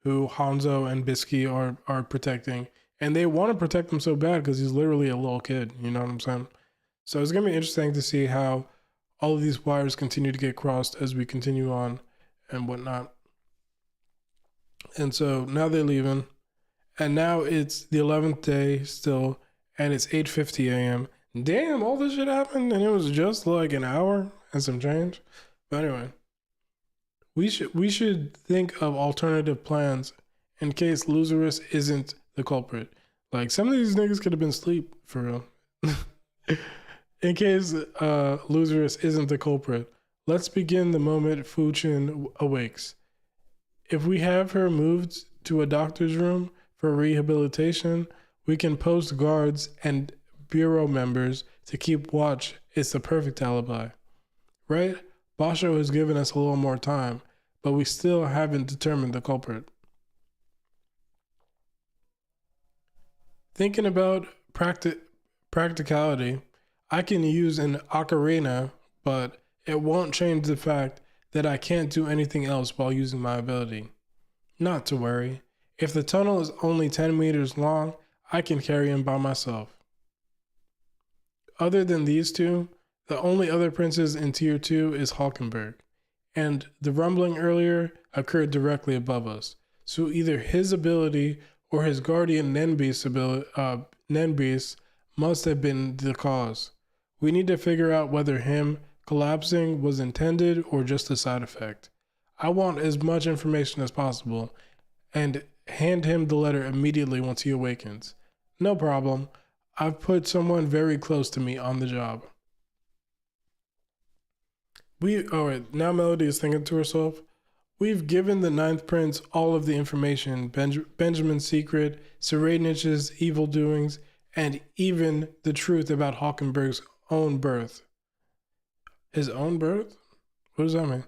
who Hanzo and Bisky are protecting. And they want to protect him so bad because he's literally a little kid, you know what I'm saying? So it's going to be interesting to see how all of these wires continue to get crossed as we continue on and whatnot. And so now they're leaving. And now it's the 11th day still, and it's 8:50 a.m. Damn, all this shit happened, and it was just like an hour and some change. But anyway, we should think of alternative plans in case Luzerus isn't the culprit. Like, some of these niggas could have been asleep, for real. In case Luzerus isn't the culprit, let's begin the moment Fuchin awakes. If we have her moved to a doctor's room for rehabilitation, we can post guards and bureau members to keep watch. It's the perfect alibi. Right? Basho has given us a little more time, but we still haven't determined the culprit. Thinking about practicality, I can use an ocarina, but it won't change the fact that I can't do anything else while using my ability. Not to worry. If the tunnel is only 10 meters long, I can carry him by myself. Other than these two, the only other princes in Tier 2 is Hulkenberg, and the rumbling earlier occurred directly above us, so either his ability or his guardian Nenbeast must have been the cause. We need to figure out whether him collapsing was intended or just a side effect. I want as much information as possible, and hand him the letter immediately once he awakens. No problem. I've put someone very close to me on the job. Now Melody is thinking to herself, we've given the Ninth Prince all of the information, Benjamin's secret, Serenich's evil doings, and even the truth about Hulkenberg's own birth. His own birth? What does that mean?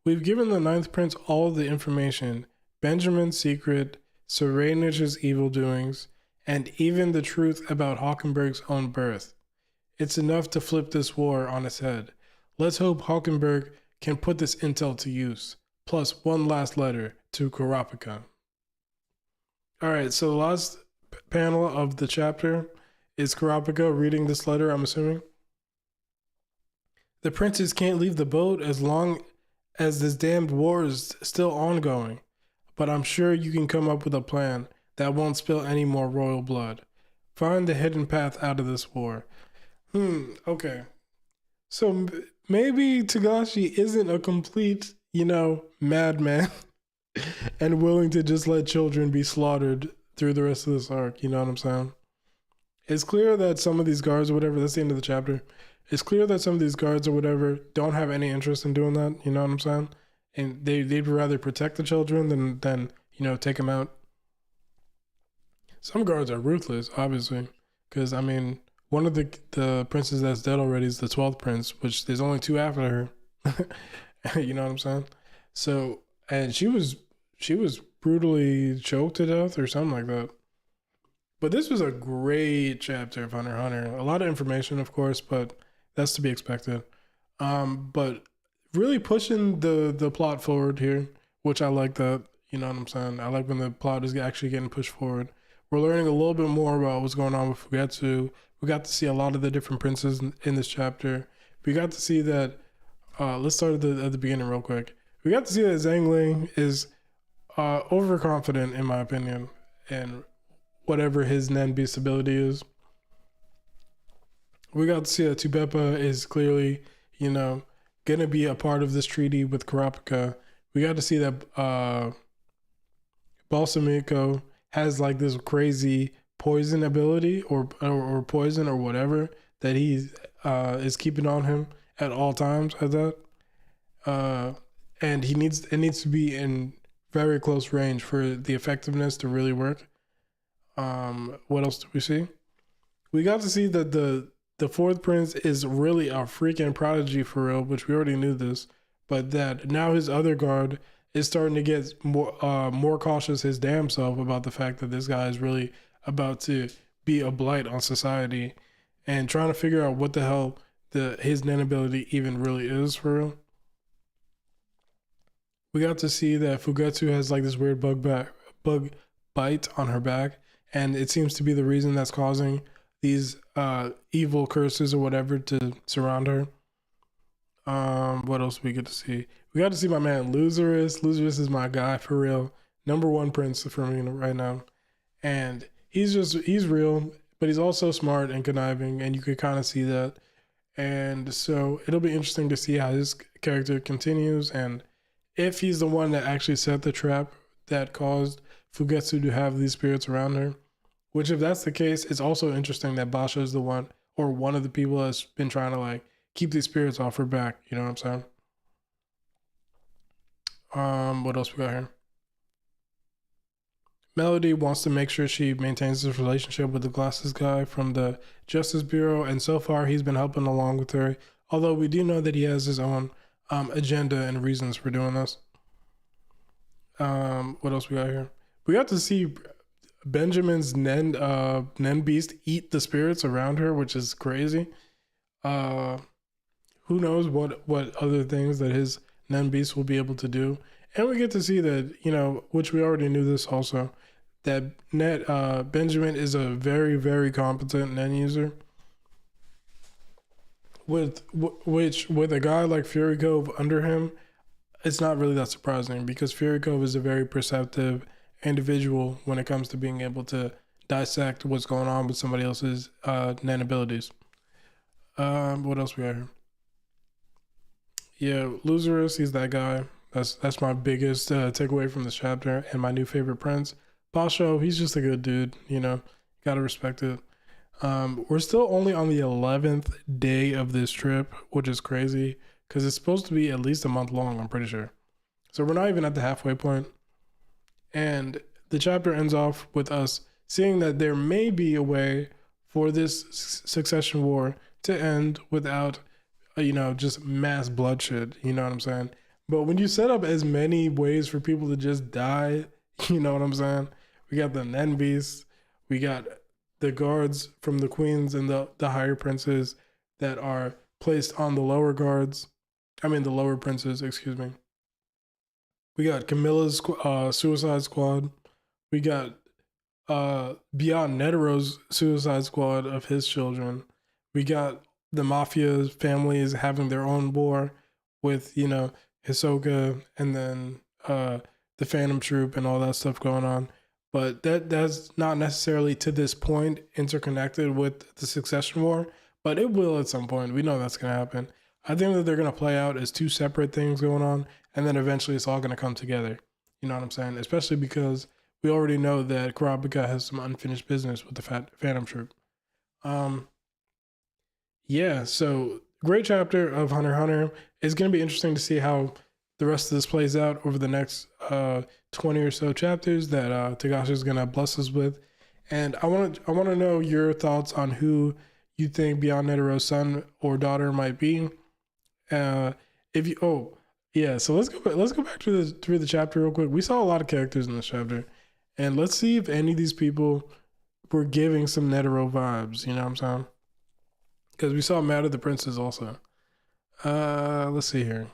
We've given the Ninth Prince all of the information, Benjamin's secret, Serenich's evil doings, and even the truth about Hulkenberg's own birth. It's enough to flip this war on its head. Let's hope Hulkenberg can put this intel to use. Plus one last letter to Kurapika. Alright, so the last panel of the chapter is Kurapika reading this letter, I'm assuming. The princes can't leave the boat as long as this damned war is still ongoing, but I'm sure you can come up with a plan that won't spill any more royal blood. Find the hidden path out of this war. Okay. So maybe Togashi isn't a complete, madman and willing to just let children be slaughtered through the rest of this arc, you know what I'm saying? It's clear that some of these guards or whatever, that's the end of the chapter. It's clear that some of these guards or whatever don't have any interest in doing that. You know what I'm saying? And they'd rather protect the children than take them out. Some guards are ruthless, obviously, because I mean, one of the princes that's dead already is the 12th prince, which there's only two after her. You know what I'm saying? So, and she was brutally choked to death or something like that. But this was a great chapter of Hunter x Hunter. A lot of information, of course, but that's to be expected. But really pushing the plot forward here, which I like that. You know what I'm saying? I like when the plot is actually getting pushed forward. We're learning a little bit more about what's going on with Fugetsu. We got to see a lot of the different princes in this chapter. We got to see that. Let's start at the beginning real quick. We got to see that Zhang Ling is overconfident, in my opinion, and whatever his Nen Beast ability is. We got to see that Tubepa is clearly, gonna be a part of this treaty with Kurapika. We got to see that Balsamico has like this crazy poison ability or poison or whatever that he is keeping on him at all times at that. And it needs to be in very close range for the effectiveness to really work. What else do we see? We got to see that the fourth prince is really a freaking prodigy for real, which we already knew this, but that now his other guard is starting to get more cautious his damn self about the fact that this guy is really about to be a blight on society and trying to figure out what the hell his Nen ability even really is for real. We got to see that Fugetsu has like this weird bug bite on her back, and it seems to be the reason that's causing these evil curses or whatever to surround her. What else we get to see? We got to see my man Loserus. Loserus is my guy for real. Number one prince for me right now. And he's real, but he's also smart and conniving, and you could kind of see that. And so it'll be interesting to see how his character continues and if he's the one that actually set the trap that caused Fugetsu to have these spirits around her. Which, if that's the case, it's also interesting that Basha is the one, or one of the people that's been trying to like keep these spirits off her back. You know what I'm saying? What else we got here? Melody wants to make sure she maintains this relationship with the glasses guy from the Justice Bureau, and so far he's been helping along with her. Although we do know that he has his own agenda and reasons for doing this. What else we got here? We got to see Benjamin's Nen Beast eat the spirits around her, which is crazy. Who knows what other things that his Nen Beast will be able to do. And we get to see that, which we already knew this also, that Benjamin is a very, very competent Nen user. With a guy like Fury Cove under him, it's not really that surprising because Fury Cove is a very perceptive individual when it comes to being able to dissect what's going on with somebody else's Nen abilities. What else we got here? Yeah, Loserus, he's that guy. That's my biggest takeaway from this chapter and my new favorite prince. Basho, he's just a good dude, gotta respect it. We're still only on the 11th day of this trip, which is crazy because it's supposed to be at least a month long, I'm pretty sure. So we're not even at the halfway point. And the chapter ends off with us seeing that there may be a way for this succession war to end without, just mass bloodshed. You know what I'm saying? But when you set up as many ways for people to just die, you know what I'm saying? We got the Nen Beasts, we got the guards from the queens and the higher princes that are placed on the lower princes, excuse me. We got Camilla's Suicide Squad. We got Beyond Netero's Suicide Squad of his children. We got the Mafia's families having their own war with, Hisoka and then the Phantom Troop and all that stuff going on. But that's not necessarily to this point interconnected with the succession war, but it will at some point. We know that's going to happen. I think that they're going to play out as two separate things going on, and then eventually it's all going to come together. You know what I'm saying? Especially because we already know that Kurapika has some unfinished business with the Phantom Troop. Um, yeah, so great chapter of Hunter x Hunter. It's going to be interesting to see how the rest of this plays out over the next 20 or so chapters that Togashi is going to bless us with. And I want to know your thoughts on who you think Beyond Netero's son or daughter might be. If you yeah, so let's go back to through the chapter real quick. We saw a lot of characters in this chapter, and let's see if any of these people were giving some Netero vibes. You know what I'm saying? Because we saw Mad at the Princes also. Let's see here.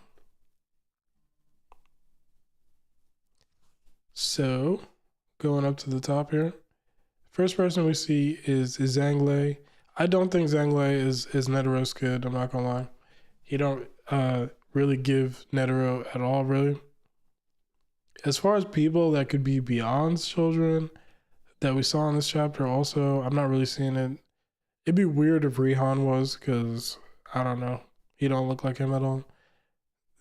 So, going up to the top here, first person we see is Zanglei. I don't think Zanglei is Netero's kid. I'm not gonna lie. He don't really give Netero at all, really. As far as people that could be Beyond's children that we saw in this chapter, also, I'm not really seeing it. It'd be weird if Rihan was, because I don't know. He don't look like him at all.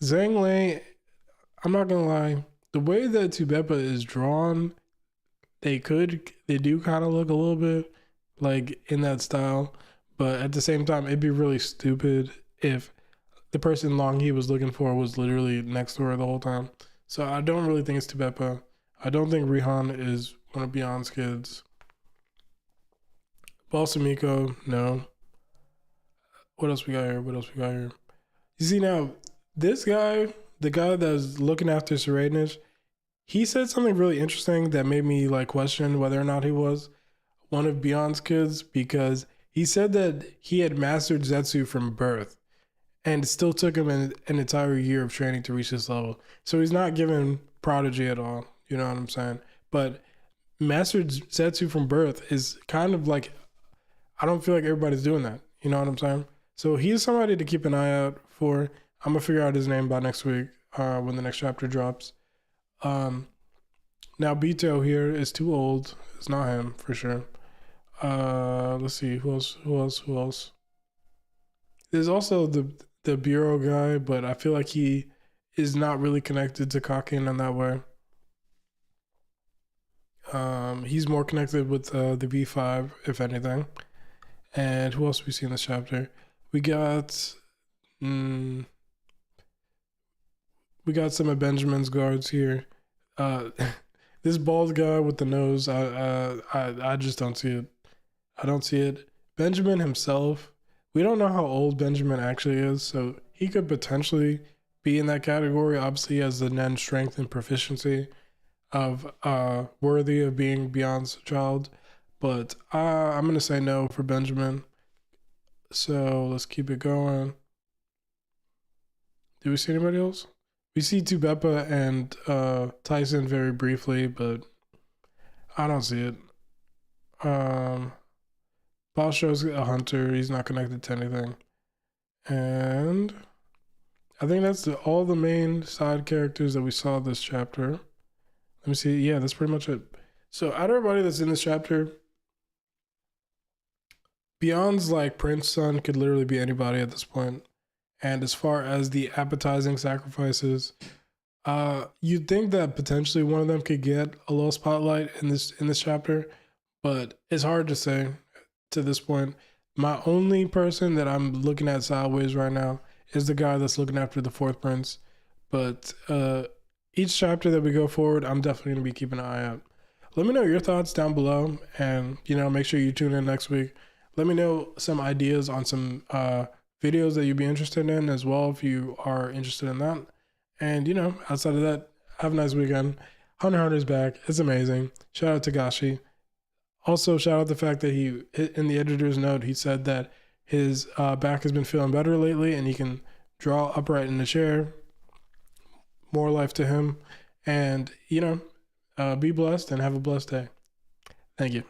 Zanglei, I'm not gonna lie. The way that Tubeppa is drawn, they do kind of look a little bit like in that style, but at the same time, it'd be really stupid if the person Long He was looking for was literally next to her the whole time. So I don't really think it's Tubeppa. I don't think Rihan is one of Beyond's kids. Balsamico, no. What else we got here? You see now, this guy, the guy that's looking after Serenage, he said something really interesting that made me like question whether or not he was one of Beyond's kids, because he said that he had mastered Zetsu from birth, and it still took him an entire year of training to reach this level. So he's not given prodigy at all. You know what I'm saying? But mastered Zetsu from birth is kind of like, I don't feel like everybody's doing that. You know what I'm saying? So he's somebody to keep an eye out for. I'm gonna figure out his name by next week when the next chapter drops. Now Bito here is too old. It's not him for sure. Let's see who else. There's also the bureau guy, but I feel like he is not really connected to Kakin in that way. He's more connected with the V5, if anything. And who else we see in this chapter? We got some of Benjamin's guards here. This bald guy with the nose, I just don't see it. I don't see it. Benjamin himself, we don't know how old Benjamin actually is, so he could potentially be in that category. Obviously, he has the Nen strength and proficiency of worthy of being Beyond's child, but I'm gonna say no for Benjamin. So let's keep it going. Do we see anybody else? We see Tubeppa and Tyson very briefly, but I don't see it. Basho's a hunter. He's not connected to anything. And I think that's all the main side characters that we saw this chapter. Let me see. Yeah, that's pretty much it. So out of everybody that's in this chapter, Beyond's like Prince son could literally be anybody at this point. And as far as the appetizing sacrifices, you'd think that potentially one of them could get a little spotlight in this chapter, but it's hard to say to this point. My only person that I'm looking at sideways right now is the guy that's looking after the fourth prince. But each chapter that we go forward, I'm definitely gonna be keeping an eye out. Let me know your thoughts down below, and make sure you tune in next week. Let me know some ideas on some videos that you'd be interested in as well, if you are interested in that. And outside of that, have a nice weekend. Hunter x Hunter's back. It's amazing. Shout out to Gashi. Also, shout out the fact that he, in the editor's note, he said that his back has been feeling better lately and he can draw upright in the chair. More life to him. And, be blessed and have a blessed day. Thank you.